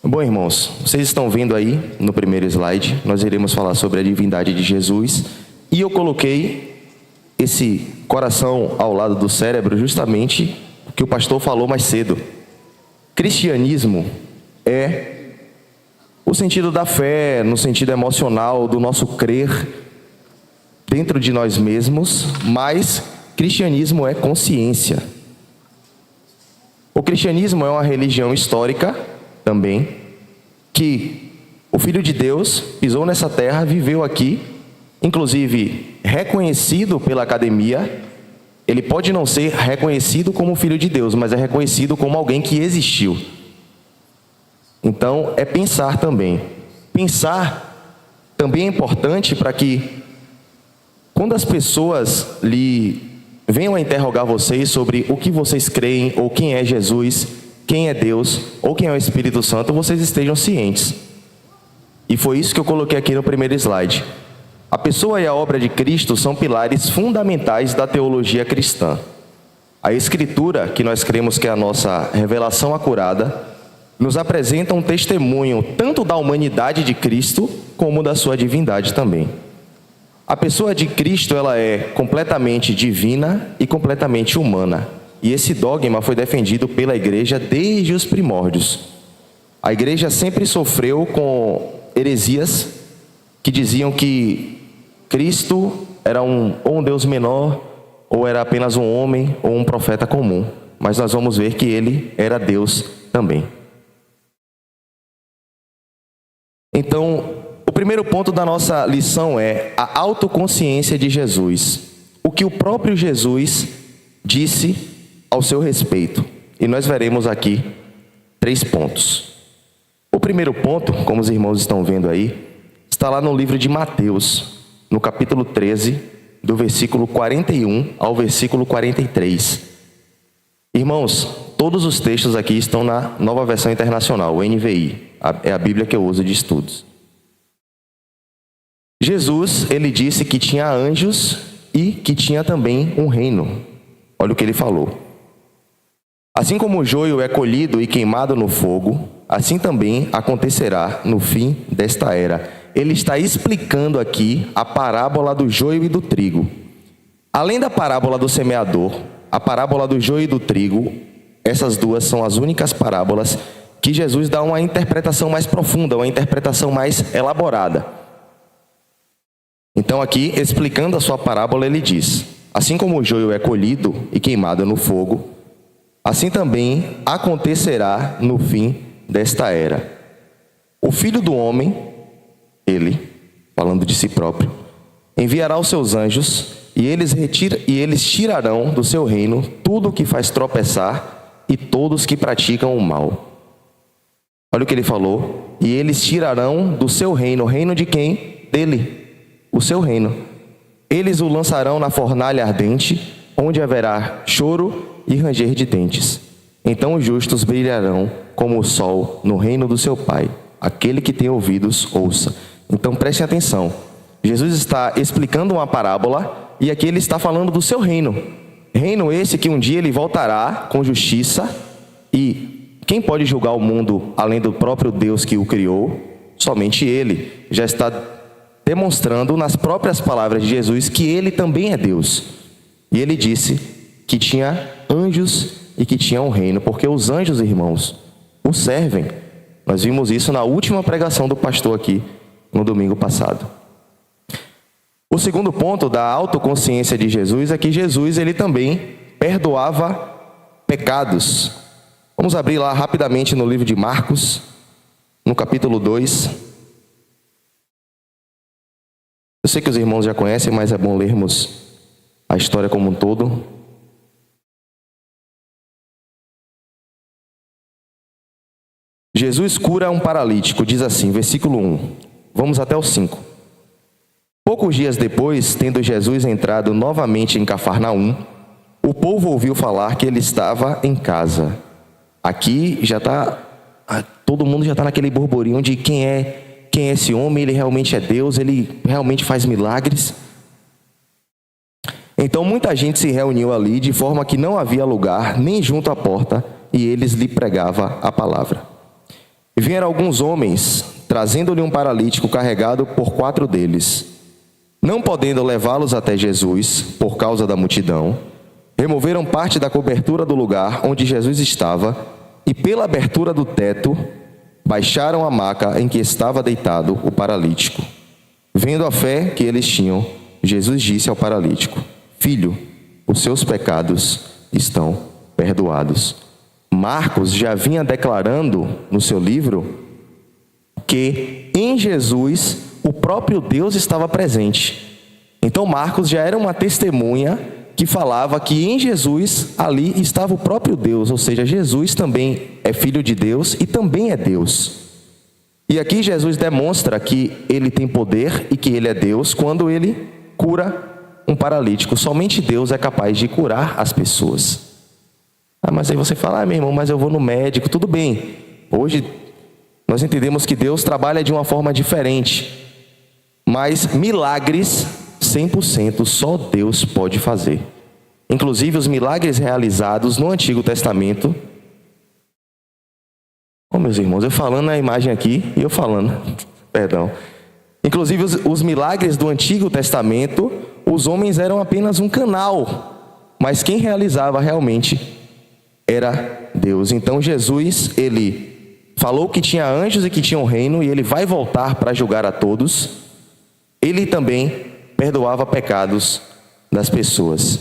Bom, irmãos, vocês estão vendo aí no primeiro slide, nós iremos falar sobre a divindade de Jesus, e eu coloquei esse coração ao lado do cérebro justamente o que o pastor falou mais cedo. Cristianismo é o sentido da fé, no sentido emocional, do nosso crer dentro de nós mesmos, mas cristianismo é consciência. O cristianismo é uma religião histórica também, que o Filho de Deus pisou nessa terra, viveu aqui, inclusive reconhecido pela academia. Ele pode não ser reconhecido como Filho de Deus, mas é reconhecido como alguém que existiu. Então, é pensar também. Pensar também é importante para que, quando as pessoas venham a interrogar vocês sobre o que vocês creem, ou quem é Jesus, quem é Deus, ou quem é o Espírito Santo, vocês estejam cientes. E foi isso que eu coloquei aqui no primeiro slide. A pessoa e a obra de Cristo são pilares fundamentais da teologia cristã. A Escritura, que nós cremos que é a nossa revelação acurada, nos apresenta um testemunho tanto da humanidade de Cristo, como da sua divindade também. A pessoa de Cristo, ela é completamente divina e completamente humana. E esse dogma foi defendido pela igreja desde os primórdios. A igreja sempre sofreu com heresias que diziam que Cristo era ou um Deus menor, ou era apenas um homem, ou um profeta comum. Mas nós vamos ver que ele era Deus também. Então, o primeiro ponto da nossa lição é a autoconsciência de Jesus. O que o próprio Jesus disse ao seu respeito. E nós veremos aqui 3 pontos. O primeiro ponto, como os irmãos estão vendo aí, está lá no livro de Mateus, no capítulo 13, do versículo 41 ao versículo 43. Irmãos, todos os textos aqui estão na Nova Versão Internacional, o NVI, é a Bíblia que eu uso de estudos. Jesus, ele disse que tinha anjos e que tinha também um reino. Olha o que ele falou. Assim como o joio é colhido e queimado no fogo, assim também acontecerá no fim desta era. Ele está explicando aqui a parábola do joio e do trigo. Além da parábola do semeador, a parábola do joio e do trigo, essas duas são as únicas parábolas que Jesus dá uma interpretação mais profunda, uma interpretação mais elaborada. Então aqui, explicando a sua parábola, ele diz: assim como o joio é colhido e queimado no fogo, assim também acontecerá no fim desta era. O Filho do Homem, ele, falando de si próprio, enviará os seus anjos e eles tirarão do seu reino tudo o que faz tropeçar e todos que praticam o mal. Olha o que ele falou. E eles tirarão do seu reino. O reino de quem? Dele. O seu reino. Eles o lançarão na fornalha ardente, onde haverá choro e ranger de dentes. Então os justos brilharão como o sol no reino do seu Pai. Aquele que tem ouvidos, ouça. Então prestem atenção. Jesus está explicando uma parábola e aqui ele está falando do seu reino. Reino esse que um dia ele voltará com justiça, e quem pode julgar o mundo além do próprio Deus que o criou? Somente ele. Já está demonstrando nas próprias palavras de Jesus que ele também é Deus. E ele disse que tinha anjos e que tinha um reino, porque os anjos, irmãos, o servem. Nós vimos isso na última pregação do pastor aqui no domingo passado. O segundo ponto da autoconsciência de Jesus é que Jesus, ele também perdoava pecados. Vamos abrir lá rapidamente no livro de Marcos, no capítulo 2. Eu sei que os irmãos já conhecem, mas é bom lermos a história como um todo. Jesus cura um paralítico, diz assim, versículo 1. Vamos até o 5. Poucos dias depois, tendo Jesus entrado novamente em Cafarnaum, o povo ouviu falar que ele estava em casa. Aqui já está, todo mundo já está naquele burburinho de quem é esse homem, ele realmente é Deus, ele realmente faz milagres. Então muita gente se reuniu ali, de forma que não havia lugar nem junto à porta, e eles lhe pregavam a palavra. E vieram alguns homens, trazendo-lhe um paralítico carregado por 4 deles. Não podendo levá-los até Jesus, por causa da multidão, removeram parte da cobertura do lugar onde Jesus estava, e pela abertura do teto, baixaram a maca em que estava deitado o paralítico. Vendo a fé que eles tinham, Jesus disse ao paralítico: Filho, os seus pecados estão perdoados. Marcos já vinha declarando no seu livro que em Jesus o próprio Deus estava presente. Então Marcos já era uma testemunha que falava que em Jesus ali estava o próprio Deus, ou seja, Jesus também é filho de Deus e também é Deus. E aqui Jesus demonstra que ele tem poder e que ele é Deus quando ele cura um paralítico. Somente Deus é capaz de curar as pessoas. Mas aí você fala: meu irmão, mas eu vou no médico. Tudo bem, hoje nós entendemos que Deus trabalha de uma forma diferente, mas milagres 100% só Deus pode fazer. Inclusive os milagres realizados no Antigo Testamento. Meus irmãos, eu falando na imagem aqui e eu falando, perdão. Inclusive os milagres do Antigo Testamento, os homens eram apenas um canal, mas quem realizava realmente era Deus. Então Jesus, ele falou que tinha anjos e que tinha um reino, e ele vai voltar para julgar a todos. Ele também perdoava pecados das pessoas.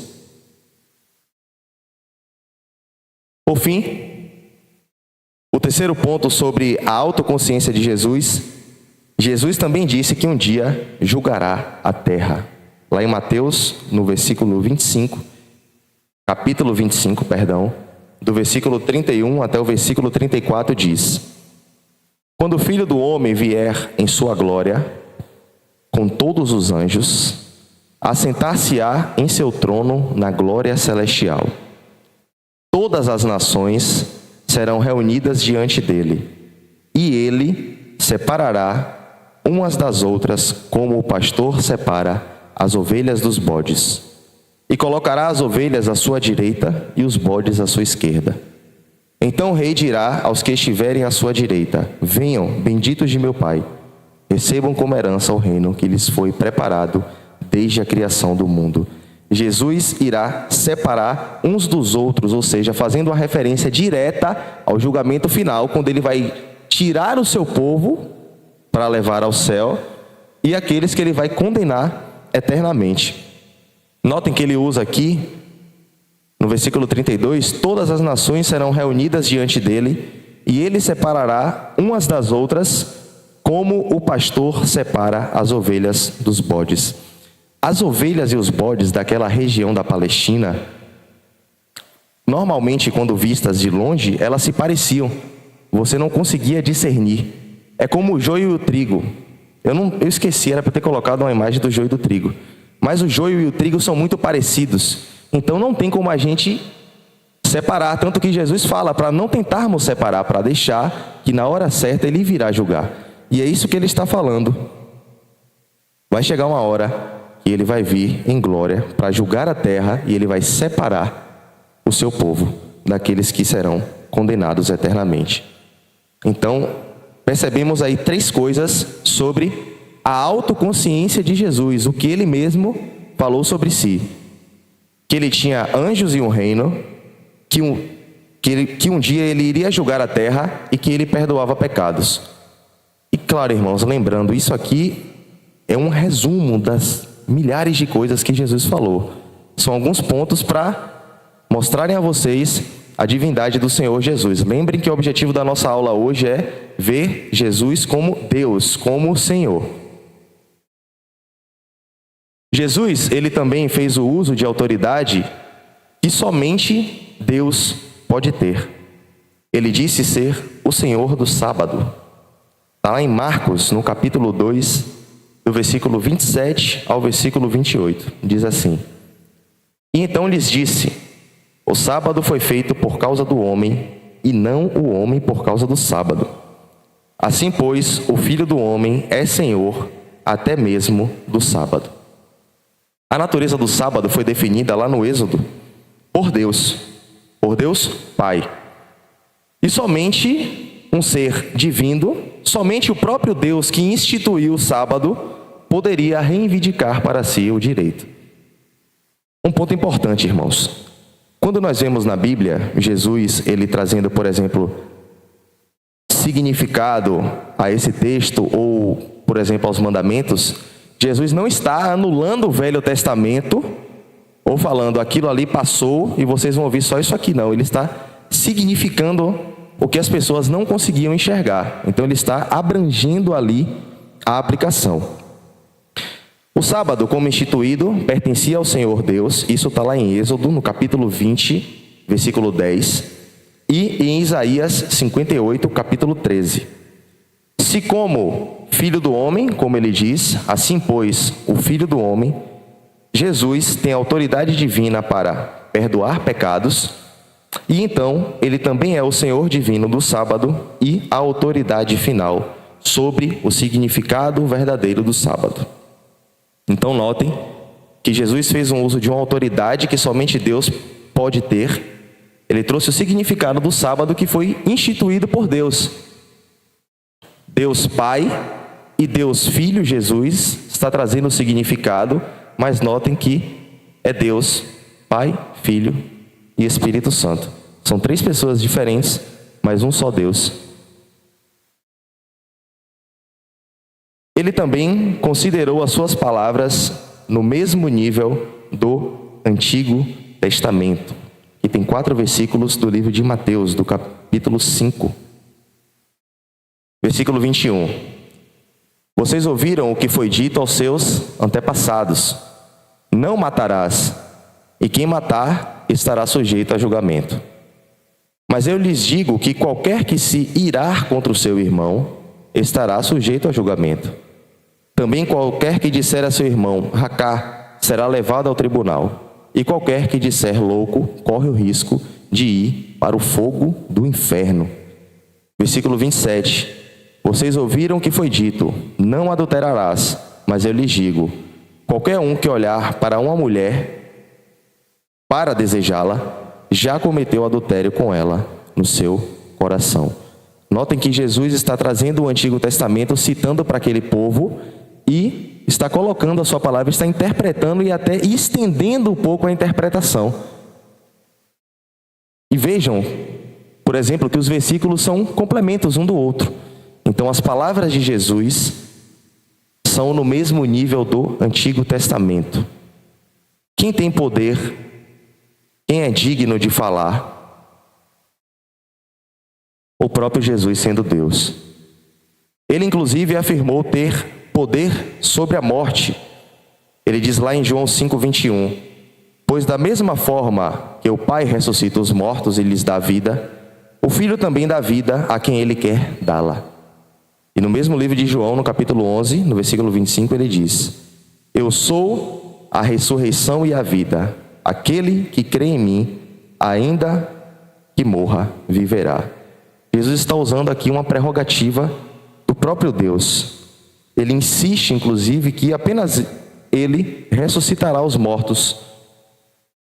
Por fim, o terceiro ponto sobre a autoconsciência de Jesus, Jesus também disse que um dia julgará a terra. Lá em Mateus, no versículo 25, capítulo 25, perdão, do versículo 31 até o versículo 34 diz: Quando o Filho do Homem vier em sua glória, com todos os anjos, assentar-se-á em seu trono na glória celestial. Todas as nações serão reunidas diante dele, e ele separará umas das outras, como o pastor separa as ovelhas dos bodes, e colocará as ovelhas à sua direita e os bodes à sua esquerda. Então o rei dirá aos que estiverem à sua direita: Venham, benditos de meu Pai, recebam como herança o reino que lhes foi preparado desde a criação do mundo. Jesus irá separar uns dos outros, ou seja, fazendo uma referência direta ao julgamento final, quando ele vai tirar o seu povo para levar ao céu, e aqueles que ele vai condenar eternamente. Notem que ele usa aqui, no versículo 32, todas as nações serão reunidas diante dele, e ele separará umas das outras, como o pastor separa as ovelhas dos bodes. As ovelhas e os bodes daquela região da Palestina, normalmente quando vistas de longe, elas se pareciam. Você não conseguia discernir. É como o joio e o trigo. Eu esqueci, era para ter colocado uma imagem do joio e do trigo. Mas o joio e o trigo são muito parecidos. Então não tem como a gente separar. Tanto que Jesus fala para não tentarmos separar, para deixar que na hora certa ele virá julgar. E é isso que ele está falando. Vai chegar uma hora que ele vai vir em glória para julgar a terra, e ele vai separar o seu povo daqueles que serão condenados eternamente. Então, percebemos aí 3 coisas sobre a autoconsciência de Jesus, o que ele mesmo falou sobre si. Que ele tinha anjos e um reino, que um dia ele iria julgar a terra e que ele perdoava pecados. E claro, irmãos, lembrando, isso aqui é um resumo das milhares de coisas que Jesus falou. São alguns pontos para mostrarem a vocês a divindade do Senhor Jesus. Lembrem que o objetivo da nossa aula hoje é ver Jesus como Deus, como Senhor. Jesus, ele também fez o uso de autoridade que somente Deus pode ter. Ele disse ser o Senhor do sábado. Está lá em Marcos, no capítulo 2, do versículo 27 ao versículo 28, diz assim: E então lhes disse: O sábado foi feito por causa do homem, e não o homem por causa do sábado. Assim, pois, o Filho do Homem é Senhor até mesmo do sábado. A natureza do sábado foi definida lá no Êxodo por Deus Pai. E somente um ser divino, somente o próprio Deus que instituiu o sábado poderia reivindicar para si o direito. Um ponto importante, irmãos. Quando nós vemos na Bíblia, Jesus, ele trazendo, por exemplo, significado a esse texto, ou, por exemplo, aos mandamentos, Jesus não está anulando o Velho Testamento, ou falando, aquilo ali passou e vocês vão ouvir só isso aqui. Não, ele está significando o que as pessoas não conseguiam enxergar. Então, ele está abrangendo ali a aplicação. O sábado, como instituído, pertencia ao Senhor Deus. Isso está lá em Êxodo, no capítulo 20, versículo 10. E em Isaías 58, capítulo 13. Se como filho do homem, como ele diz, assim pois o filho do homem, Jesus tem autoridade divina para perdoar pecados, e então ele também é o Senhor divino do sábado e a autoridade final sobre o significado verdadeiro do sábado. Então notem que Jesus fez um uso de uma autoridade que somente Deus pode ter. Ele trouxe o significado do sábado que foi instituído por Deus. Deus Pai e Deus Filho, Jesus, está trazendo o significado, mas notem que é Deus Pai, Filho e Espírito Santo. São três pessoas diferentes, mas um só Deus. Ele também considerou as suas palavras no mesmo nível do Antigo Testamento. E tem 4 versículos do livro de Mateus, do capítulo 5. Versículo 21. Vocês ouviram o que foi dito aos seus antepassados: não matarás, e quem matar estará sujeito a julgamento. Mas eu lhes digo que qualquer que se irar contra o seu irmão estará sujeito a julgamento. Também qualquer que disser a seu irmão, racá, será levado ao tribunal. E qualquer que disser louco, corre o risco de ir para o fogo do inferno. Versículo 27. Vocês ouviram o que foi dito: não adulterarás, mas eu lhes digo, qualquer um que olhar para uma mulher para desejá-la, já cometeu adultério com ela no seu coração. Notem que Jesus está trazendo o Antigo Testamento, citando para aquele povo, e está colocando a sua palavra, está interpretando e até estendendo um pouco a interpretação. E vejam, por exemplo, que os versículos são complementos um do outro. Então as palavras de Jesus são no mesmo nível do Antigo Testamento. Quem tem poder, quem é digno de falar? O próprio Jesus, sendo Deus. Ele inclusive afirmou ter poder sobre a morte. Ele diz lá em João 5:21, pois da mesma forma que o Pai ressuscita os mortos e lhes dá vida, o Filho também dá vida a quem ele quer dá-la. E no mesmo livro de João, no capítulo 11, no versículo 25, ele diz: eu sou a ressurreição e a vida. Aquele que crê em mim, ainda que morra, viverá. Jesus está usando aqui uma prerrogativa do próprio Deus. Ele insiste, inclusive, que apenas ele ressuscitará os mortos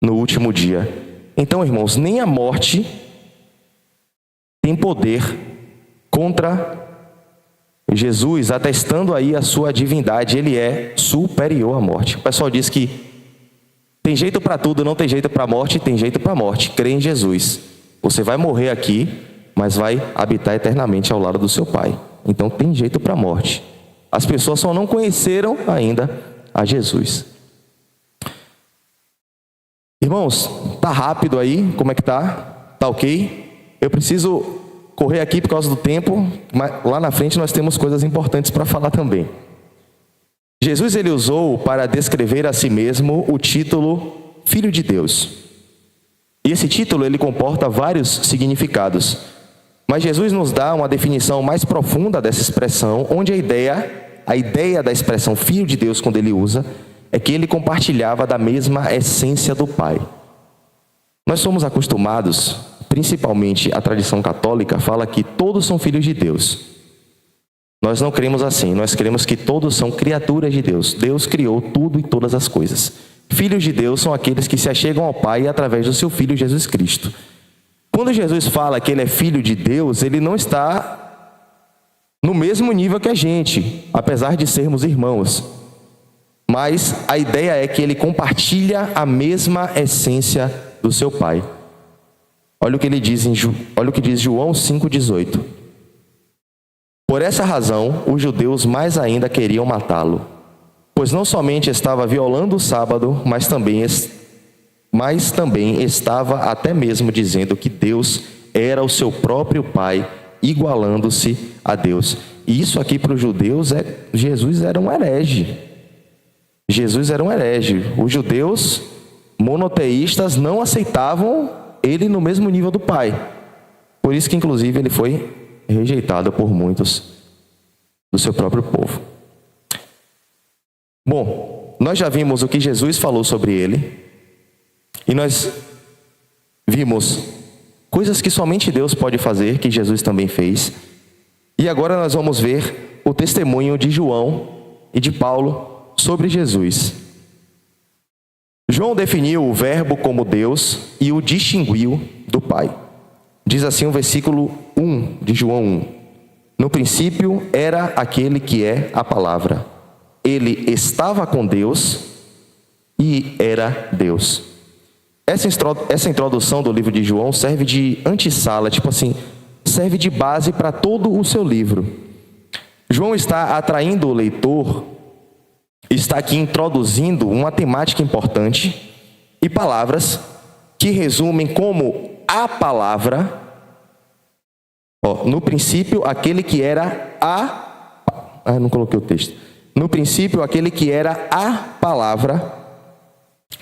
no último dia. Então, irmãos, nem a morte tem poder contra Jesus, atestando aí a sua divindade. Ele é superior à morte. O pessoal diz que tem jeito para tudo, não tem jeito para a morte, tem jeito para a morte. Crê em Jesus. Você vai morrer aqui, mas vai habitar eternamente ao lado do seu Pai. Então tem jeito para a morte. As pessoas só não conheceram ainda a Jesus. Irmãos, tá rápido aí? Como é que tá? Tá ok? Eu preciso correr aqui por causa do tempo, mas lá na frente nós temos coisas importantes para falar também. Jesus, ele usou para descrever a si mesmo o título Filho de Deus. E esse título, ele comporta vários significados. Mas Jesus nos dá uma definição mais profunda dessa expressão, onde a ideia da expressão Filho de Deus, quando ele usa, é que ele compartilhava da mesma essência do Pai. Nós somos acostumados, principalmente a tradição católica, fala que todos são filhos de Deus. Nós não cremos assim, nós cremos que todos são criaturas de Deus. Deus criou tudo e todas as coisas. Filhos de Deus são aqueles que se achegam ao Pai através do seu Filho Jesus Cristo. quando Jesus fala que ele é filho de Deus, ele não está no mesmo nível que a gente, apesar de sermos irmãos. Mas a ideia é que ele compartilha a mesma essência do seu Pai. Olha o que ele diz olha o que diz João 5,18. Por essa razão, os judeus mais ainda queriam matá-lo, pois não somente estava violando o sábado, mas também estava até mesmo dizendo que Deus era o seu próprio Pai, igualando-se a Deus. E isso aqui para os judeus, Jesus era um herege. Jesus era um herege. Os judeus monoteístas não aceitavam ele no mesmo nível do Pai. Por isso que, inclusive, ele foi rejeitado por muitos do seu próprio povo. Bom, nós já vimos o que Jesus falou sobre ele. E nós vimos coisas que somente Deus pode fazer, que Jesus também fez. E agora nós vamos ver o testemunho de João e de Paulo sobre Jesus. João definiu o Verbo como Deus e o distinguiu do Pai. Diz assim o versículo 1 de João 1. No princípio era aquele que é a palavra. Ele estava com Deus e era Deus. Essa introdução do livro de João serve de antessala, tipo assim, serve de base para todo o seu livro. João está atraindo o leitor, está aqui introduzindo uma temática importante e palavras que resumem como a palavra. No princípio, aquele que era não coloquei o texto. No princípio, aquele que era a palavra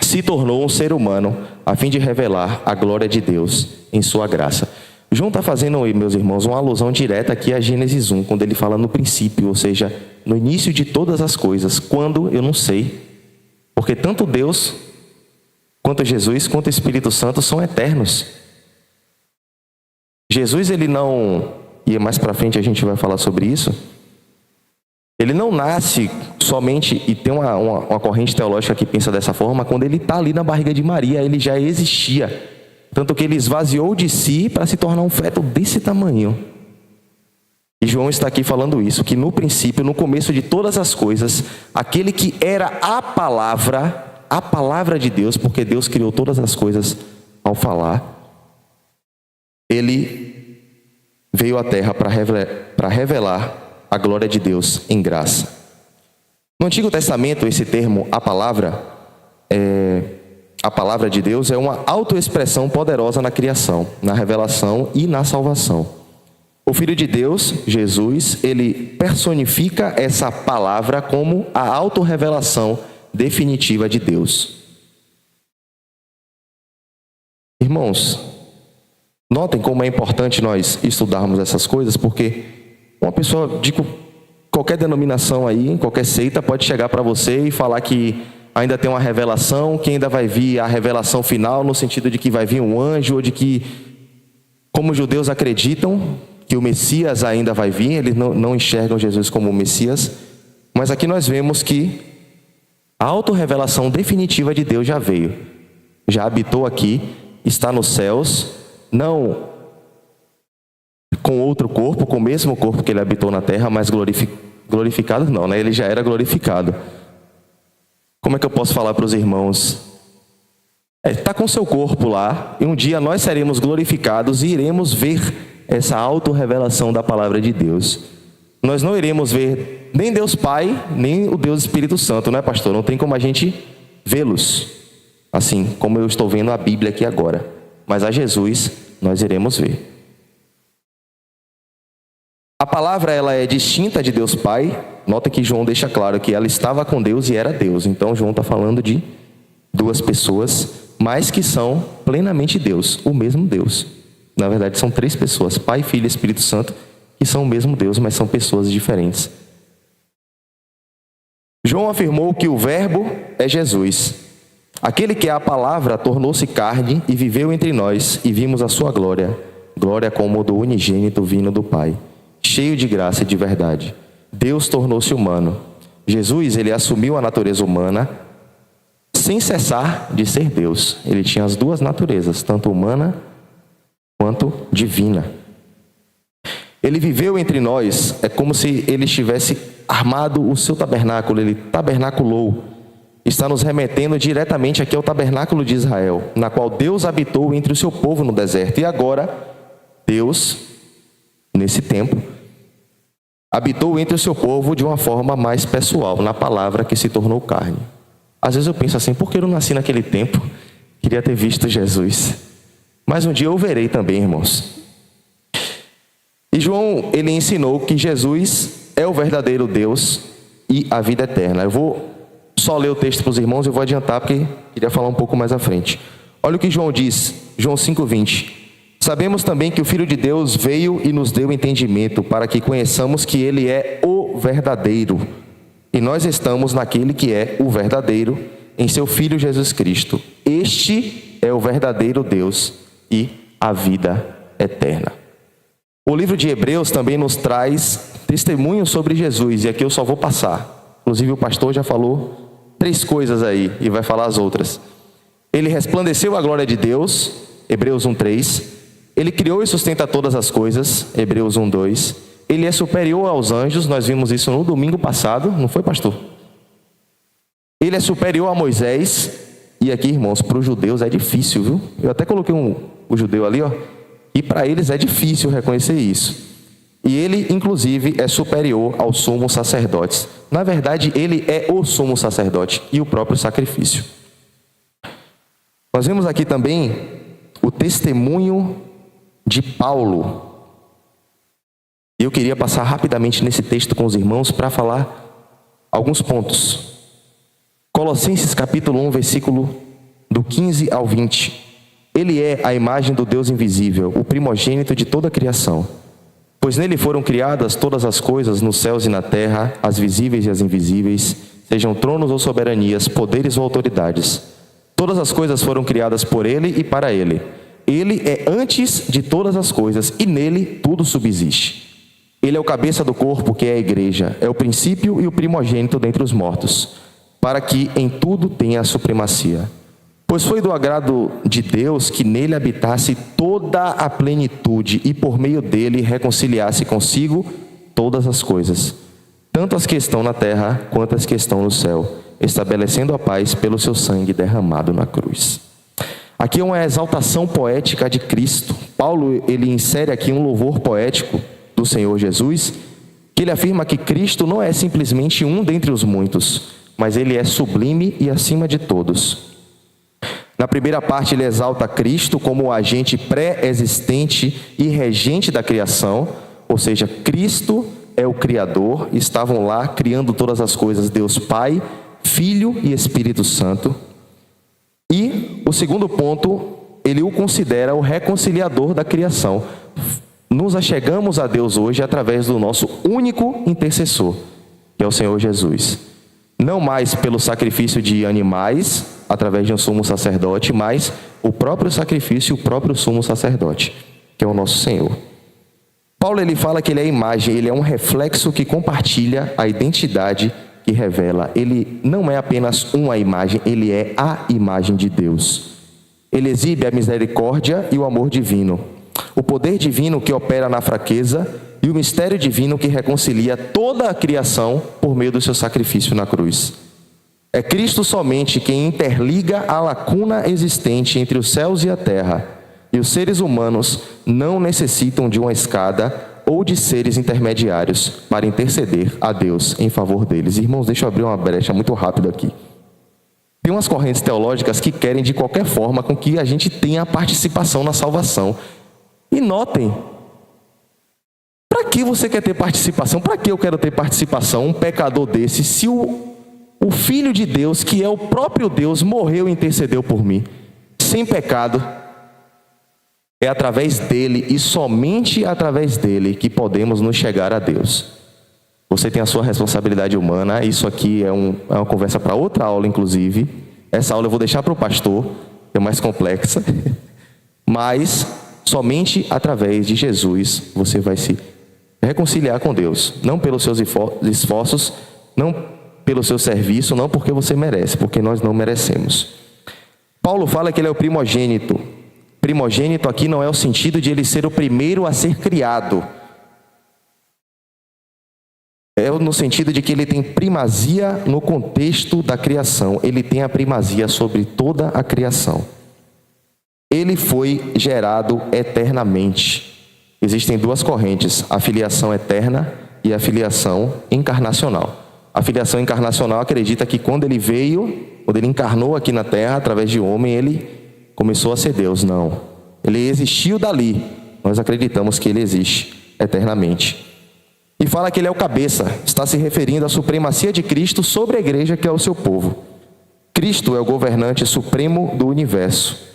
se tornou um ser humano, a fim de revelar a glória de Deus em sua graça. João está fazendo, meus irmãos, uma alusão direta aqui a Gênesis 1, quando ele fala no princípio, ou seja, no início de todas as coisas. Quando, eu não sei, porque tanto Deus, quanto Jesus, quanto o Espírito Santo são eternos. Jesus, ele não, e mais para frente a gente vai falar sobre isso, ele não nasce somente, e tem uma corrente teológica que pensa dessa forma, quando ele está ali na barriga de Maria, ele já existia. Tanto que ele esvaziou de si para se tornar um feto desse tamanho. E João está aqui falando isso, que no princípio, no começo de todas as coisas, aquele que era a palavra de Deus, porque Deus criou todas as coisas ao falar, ele veio à terra para revelar a glória de Deus em graça. No Antigo Testamento, esse termo, a palavra de Deus, é uma autoexpressão poderosa na criação, na revelação e na salvação. O Filho de Deus, Jesus, ele personifica essa palavra como a autorrevelação definitiva de Deus. Irmãos, notem como é importante nós estudarmos essas coisas, porque uma pessoa de qualquer denominação aí, qualquer seita, pode chegar para você e falar que ainda tem uma revelação, que ainda vai vir a revelação final, no sentido de que vai vir um anjo, ou de que, como os judeus acreditam, que o Messias ainda vai vir, eles não enxergam Jesus como o Messias, mas aqui nós vemos que a autorrevelação definitiva de Deus já veio, já habitou aqui, está nos céus, não com outro corpo, com o mesmo corpo que ele habitou na terra, mas glorificado não, né? Ele já era glorificado. Como é que eu posso falar para os irmãos? Está com seu corpo lá, e um dia nós seremos glorificados e iremos ver essa autorrevelação da palavra de Deus. Nós não iremos ver nem Deus Pai, nem o Deus Espírito Santo, não é, pastor? Não tem como a gente vê-los, assim como eu estou vendo a Bíblia aqui agora. Mas a Jesus nós iremos ver. A palavra, ela é distinta de Deus Pai. Nota que João deixa claro que ela estava com Deus e era Deus. Então João está falando de duas pessoas, mas que são plenamente Deus, o mesmo Deus. Na verdade são três pessoas, Pai, Filho e Espírito Santo, que são o mesmo Deus, mas são pessoas diferentes. João afirmou que o Verbo é Jesus. Aquele que é a palavra tornou-se carne e viveu entre nós, e vimos a sua glória, glória como do unigênito vindo do Pai, cheio de graça e de verdade. Deus tornou-se humano. Jesus, ele assumiu a natureza humana sem cessar de ser Deus. Ele tinha as duas naturezas, tanto humana quanto divina. Ele viveu entre nós, é como se ele tivesse armado o seu tabernáculo, ele tabernaculou. Está nos remetendo diretamente aqui ao tabernáculo de Israel, na qual Deus habitou entre o seu povo no deserto. E agora, Deus, nesse tempo, habitou entre o seu povo de uma forma mais pessoal, na palavra que se tornou carne. Às vezes eu penso assim, por que eu não nasci naquele tempo? Queria ter visto Jesus. Mas um dia eu verei também, irmãos. E João, ele ensinou que Jesus é o verdadeiro Deus e a vida eterna. Eu vou só ler o texto para os irmãos, eu vou adiantar porque queria falar um pouco mais à frente. Olha o que João diz, João 5,20. Sabemos também que o Filho de Deus veio e nos deu entendimento para que conheçamos que Ele é o verdadeiro. E nós estamos naquele que é o verdadeiro, em seu Filho Jesus Cristo. Este é o verdadeiro Deus e a vida eterna. O livro de Hebreus também nos traz testemunhos sobre Jesus, e aqui eu só vou passar. Inclusive o pastor já falou 3 coisas aí, e vai falar as outras. Ele resplandeceu a glória de Deus, Hebreus 1,3. Ele criou e sustenta todas as coisas, Hebreus 1,2. Ele é superior aos anjos, nós vimos isso no domingo passado, não foi, pastor? Ele é superior a Moisés, e aqui, irmãos, para os judeus é difícil, viu? Eu até coloquei o judeu ali, ó. E para eles é difícil reconhecer isso. E ele, inclusive, é superior aos sumos sacerdotes. Na verdade, ele é o sumo sacerdote e o próprio sacrifício. Nós vemos aqui também o testemunho de Paulo. E eu queria passar rapidamente nesse texto com os irmãos para falar alguns pontos. Colossenses capítulo 1, versículo do 15 ao 20. Ele é a imagem do Deus invisível, o primogênito de toda a criação. Pois nele foram criadas todas as coisas nos céus e na terra, as visíveis e as invisíveis, sejam tronos ou soberanias, poderes ou autoridades. Todas as coisas foram criadas por ele e para ele. Ele é antes de todas as coisas e nele tudo subsiste. Ele é o cabeça do corpo, que é a igreja, é o princípio e o primogênito dentre os mortos, para que em tudo tenha a supremacia. Pois foi do agrado de Deus que nele habitasse toda a plenitude e por meio dele reconciliasse consigo todas as coisas, tanto as que estão na terra quanto as que estão no céu, estabelecendo a paz pelo seu sangue derramado na cruz. Aqui é uma exaltação poética de Cristo. Paulo, ele insere aqui um louvor poético do Senhor Jesus, que ele afirma que Cristo não é simplesmente um dentre os muitos, mas ele é sublime e acima de todos. Na primeira parte, ele exalta Cristo como o agente pré-existente e regente da criação, ou seja, Cristo é o Criador, estavam lá criando todas as coisas, Deus Pai, Filho e Espírito Santo. E o segundo ponto, ele o considera o reconciliador da criação. Nos achegamos a Deus hoje através do nosso único intercessor, que é o Senhor Jesus. Não mais pelo sacrifício de animais, através de um sumo sacerdote, mas o próprio sacrifício e o próprio sumo sacerdote, que é o nosso Senhor. Paulo, ele fala que ele é a imagem, ele é um reflexo que compartilha a identidade que revela. Ele não é apenas uma imagem, ele é a imagem de Deus. Ele exibe a misericórdia e o amor divino, o poder divino que opera na fraqueza e o mistério divino que reconcilia toda a criação por meio do seu sacrifício na cruz. É Cristo somente quem interliga a lacuna existente entre os céus e a terra, e os seres humanos não necessitam de uma escada ou de seres intermediários para interceder a Deus em favor deles. Irmãos, deixa eu abrir uma brecha muito rápido aqui. Tem umas correntes teológicas que querem de qualquer forma com que a gente tenha participação na salvação. E notem, para que você quer ter participação? Para que eu quero ter participação, um pecador desse, se o Filho de Deus, que é o próprio Deus, morreu e intercedeu por mim, sem pecado? É através dele e somente através dele que podemos nos chegar a Deus. Você tem a sua responsabilidade humana, isso aqui é uma conversa para outra aula, inclusive. Essa aula eu vou deixar para o pastor, que é mais complexa, mas somente através de Jesus você vai se reconciliar com Deus, não pelos seus esforços, não pelo seu serviço, não porque você merece, porque nós não merecemos. Paulo fala que ele é o primogênito Primogênito aqui não é o sentido de ele ser o primeiro a ser criado. É no sentido de que ele tem primazia no contexto da criação. Ele tem a primazia sobre toda a criação. Ele foi gerado eternamente. Existem duas correntes, a filiação eterna e a filiação encarnacional. A filiação encarnacional acredita que quando ele veio, quando ele encarnou aqui na terra, através de homem, ele começou a ser Deus. Não. Ele existiu dali. Nós acreditamos que ele existe eternamente. E fala que ele é o cabeça. Está se referindo à supremacia de Cristo sobre a igreja, que é o seu povo. Cristo é o governante supremo do universo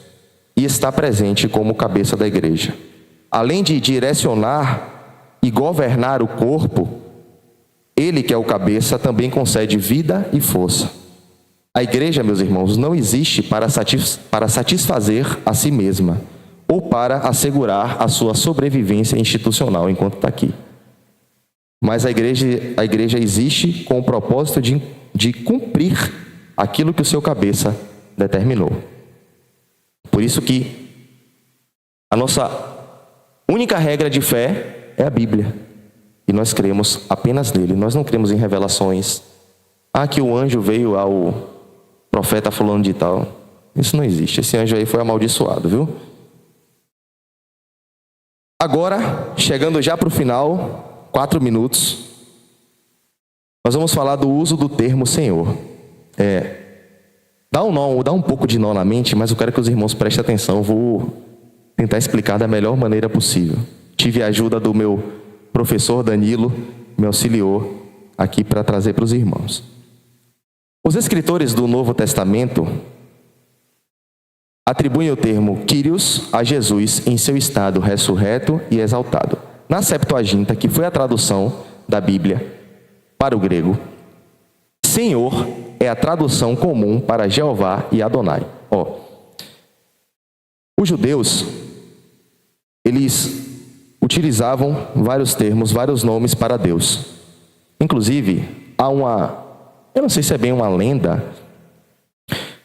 e está presente como cabeça da igreja. Além de direcionar e governar o corpo, ele, que é o cabeça, também concede vida e força. A igreja, meus irmãos, não existe para satisfazer a si mesma ou para assegurar a sua sobrevivência institucional enquanto está aqui. Mas a igreja existe com o propósito de cumprir aquilo que o seu cabeça determinou. Por isso que a nossa única regra de fé é a Bíblia. E nós cremos apenas nele. Nós não cremos em revelações. Que o anjo veio ao profeta fulano de tal. Isso não existe. Esse anjo aí foi amaldiçoado, viu? Agora, chegando já para o final, 4 minutos, nós vamos falar do uso do termo Senhor. Dá um pouco de nó na mente, mas eu quero que os irmãos prestem atenção. Eu vou tentar explicar da melhor maneira possível. Tive a ajuda do meu professor Danilo, me auxiliou aqui para trazer para os irmãos. Os escritores do Novo Testamento atribuem o termo Kyrios a Jesus em seu estado ressurreto e exaltado. Na Septuaginta, que foi a tradução da Bíblia para o grego, Senhor é a tradução comum para Jeová e Adonai. Os judeus, eles utilizavam vários termos, vários nomes para Deus. Inclusive, eu não sei se é bem uma lenda,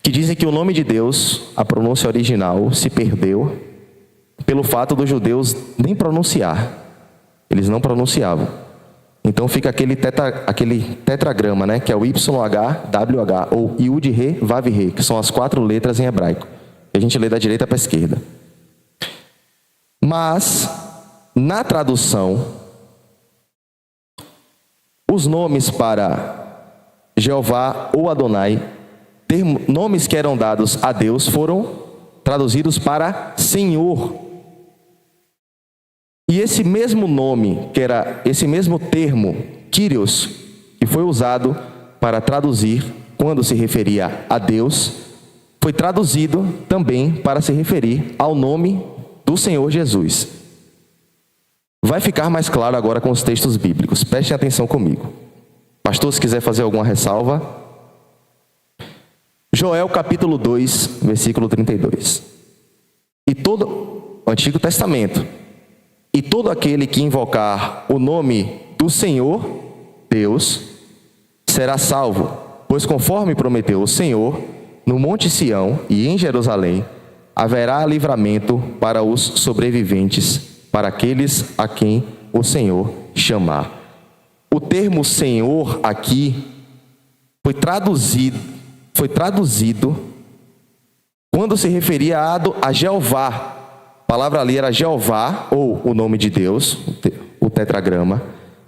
que dizem que o nome de Deus, a pronúncia original, se perdeu pelo fato dos judeus nem pronunciar. Eles não pronunciavam. Então fica aquele tetragrama, né, que é o YHWH, ou Yud Re Vav Re, que são as 4 letras em hebraico. Que a gente lê da direita para a esquerda. Mas, na tradução, os nomes para Jeová ou Adonai, nomes que eram dados a Deus, foram traduzidos para Senhor. E esse mesmo nome, esse mesmo termo, Kyrios, que foi usado para traduzir quando se referia a Deus, foi traduzido também para se referir ao nome do Senhor Jesus. Vai ficar mais claro agora com os textos bíblicos. Prestem atenção comigo. Pastor, se quiser fazer alguma ressalva. Joel capítulo 2, versículo 32. E todo o Antigo Testamento. E todo aquele que invocar o nome do Senhor, Deus, será salvo. Pois conforme prometeu o Senhor, no Monte Sião e em Jerusalém, haverá livramento para os sobreviventes, para aqueles a quem o Senhor chamar. O termo Senhor aqui foi traduzido quando se referia a Jeová. A palavra ali era Jeová, ou o nome de Deus, o tetragrama,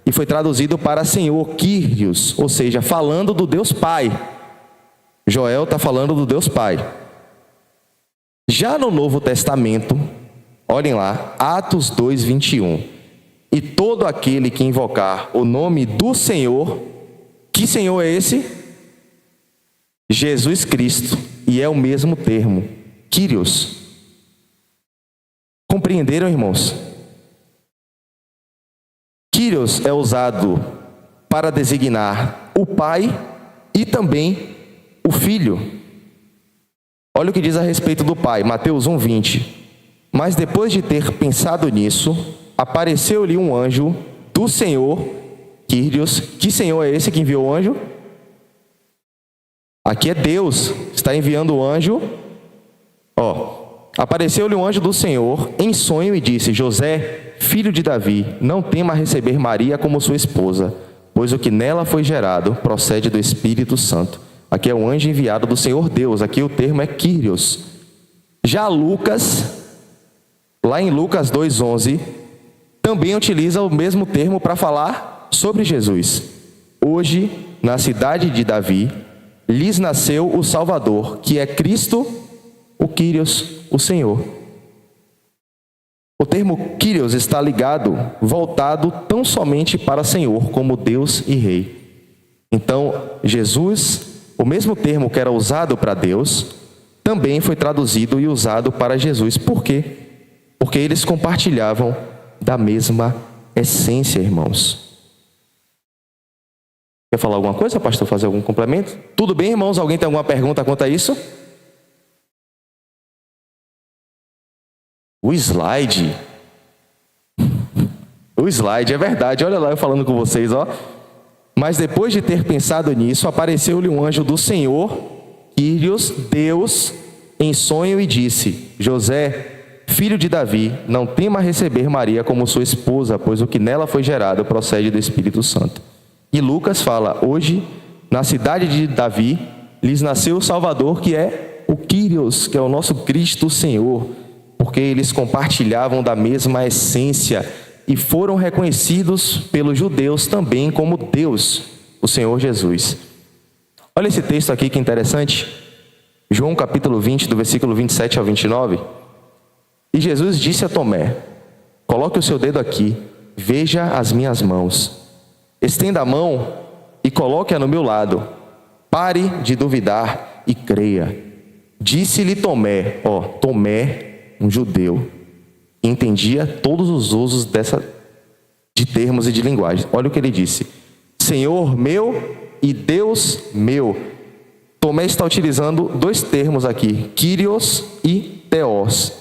e foi traduzido para Senhor, Kyrios, ou seja, falando do Deus Pai. Joel está falando do Deus Pai. Já no Novo Testamento, olhem lá, Atos 2, 21. E todo aquele que invocar o nome do Senhor, que Senhor é esse? Jesus Cristo, e é o mesmo termo, Kyrios. Compreenderam, irmãos? Kyrios é usado para designar o Pai e também o Filho. Olha o que diz a respeito do Pai, Mateus 1:20. Mas depois de ter pensado nisso, apareceu-lhe um anjo do Senhor, Kyrios. Que Senhor é esse que enviou o anjo? Aqui é Deus, está enviando o anjo. Apareceu-lhe um anjo do Senhor em sonho e disse: José, filho de Davi, não tema receber Maria como sua esposa, pois o que nela foi gerado procede do Espírito Santo. Aqui é o anjo enviado do Senhor Deus, aqui o termo é Kyrios. Já Lucas, lá em Lucas 2,11, também utiliza o mesmo termo para falar sobre Jesus. Hoje, na cidade de Davi, lhes nasceu o Salvador, que é Cristo, o Kyrios, o Senhor. O termo Kyrios está ligado, voltado tão somente para Senhor, como Deus e Rei. Então, Jesus, o mesmo termo que era usado para Deus, também foi traduzido e usado para Jesus. Por quê? Porque eles compartilhavam da mesma essência, irmãos. Quer falar alguma coisa, pastor? Fazer algum complemento? Tudo bem, irmãos? Alguém tem alguma pergunta quanto a isso? O slide, é verdade, olha lá eu falando com vocês, ó. Mas depois de ter pensado nisso, apareceu-lhe um anjo do Senhor, Kyrios, Deus, em sonho e disse: José, filho de Davi, não tema receber Maria como sua esposa, pois o que nela foi gerado procede do Espírito Santo. E Lucas fala: hoje, na cidade de Davi, lhes nasceu o Salvador, que é o Kyrios, que é o nosso Cristo Senhor, porque eles compartilhavam da mesma essência e foram reconhecidos pelos judeus também como Deus, o Senhor Jesus. Olha esse texto aqui que interessante. João capítulo 20, do versículo 27 ao 29. E Jesus disse a Tomé: coloque o seu dedo aqui, veja as minhas mãos. Estenda a mão e coloque-a no meu lado. Pare de duvidar e creia. Disse-lhe Tomé, Tomé, um judeu, entendia todos os usos de termos e de linguagem. Olha o que ele disse: Senhor meu e Deus meu. Tomé está utilizando dois termos aqui, Kyrios e Theos,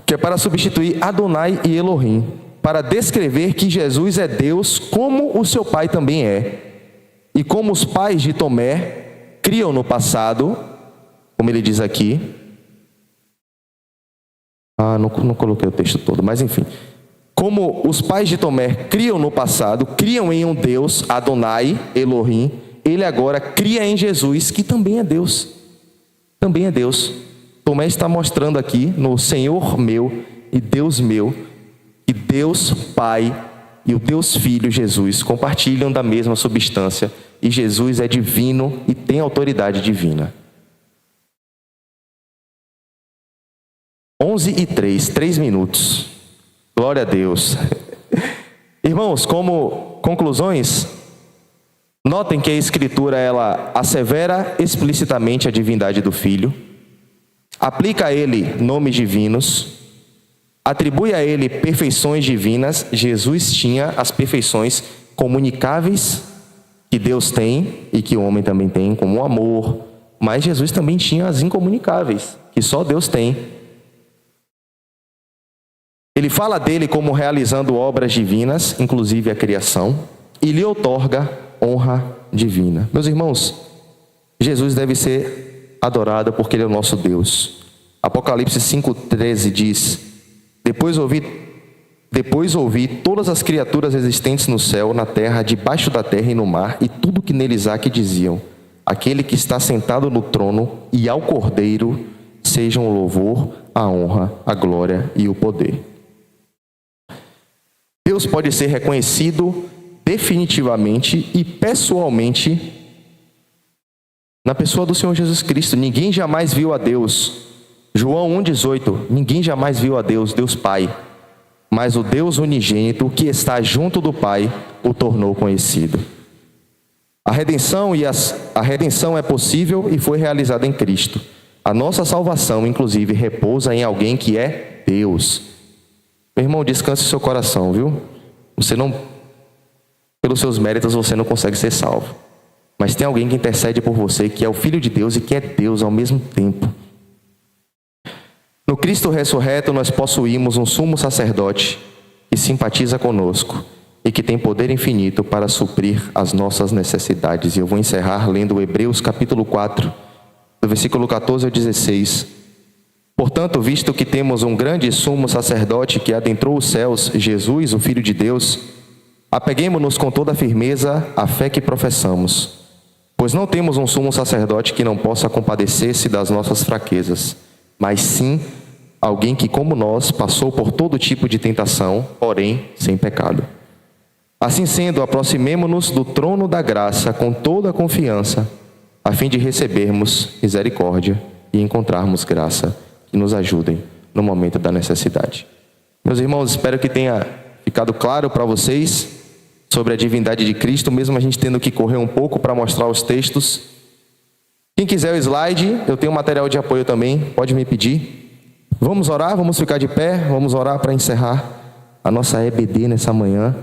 que é para substituir Adonai e Elohim, para descrever que Jesus é Deus, como o seu pai também é. E como os pais de Tomé criam no passado, como ele diz aqui, não coloquei o texto todo, mas enfim. Como os pais de Tomé criam no passado, criam em um Deus, Adonai, Elohim, ele agora cria em Jesus, que também é Deus. Também é Deus. Tomé está mostrando aqui no Senhor meu e Deus meu, que Deus Pai e o Deus Filho Jesus compartilham da mesma substância, e Jesus é divino e tem autoridade divina. 11:03, 3 minutos. Glória a Deus. Irmãos, como conclusões, notem que a Escritura, ela assevera explicitamente a divindade do Filho, aplica a ele nomes divinos, atribui a ele perfeições divinas. Jesus tinha as perfeições comunicáveis que Deus tem e que o homem também tem, como o amor, mas Jesus também tinha as incomunicáveis, que só Deus tem. Ele fala dele como realizando obras divinas, inclusive a criação, e lhe outorga honra divina. Meus irmãos, Jesus deve ser adorado porque ele é o nosso Deus. Apocalipse 5:13 diz: Depois ouvi todas as criaturas existentes no céu, na terra, debaixo da terra e no mar, e tudo que neles há, que diziam: aquele que está sentado no trono e ao Cordeiro sejam o louvor, a honra, a glória e o poder. Deus pode ser reconhecido definitivamente e pessoalmente na pessoa do Senhor Jesus Cristo. Ninguém jamais viu a Deus. João 1,18, ninguém jamais viu a Deus, Deus Pai, mas o Deus unigênito, que está junto do Pai, o tornou conhecido. A redenção é possível e foi realizada em Cristo. A nossa salvação, inclusive, repousa em alguém que é Deus. Meu irmão, descanse o seu coração, viu? Pelos seus méritos você não consegue ser salvo. Mas tem alguém que intercede por você, que é o Filho de Deus e que é Deus ao mesmo tempo. No Cristo ressurreto nós possuímos um sumo sacerdote que simpatiza conosco e que tem poder infinito para suprir as nossas necessidades. E eu vou encerrar lendo Hebreus capítulo 4, do versículo 14 ao 16. Portanto, visto que temos um grande sumo sacerdote que adentrou os céus, Jesus, o Filho de Deus, apeguemo-nos com toda a firmeza à fé que professamos, pois não temos um sumo sacerdote que não possa compadecer-se das nossas fraquezas, mas sim alguém que, como nós, passou por todo tipo de tentação, porém sem pecado. Assim sendo, aproximemo-nos do trono da graça com toda a confiança, a fim de recebermos misericórdia e encontrarmos graça que nos ajudem no momento da necessidade. Meus irmãos, espero que tenha ficado claro para vocês sobre a divindade de Cristo, mesmo a gente tendo que correr um pouco para mostrar os textos. Quem quiser o slide, eu tenho material de apoio também, pode me pedir. Vamos orar, vamos ficar de pé, vamos orar para encerrar a nossa EBD nessa manhã.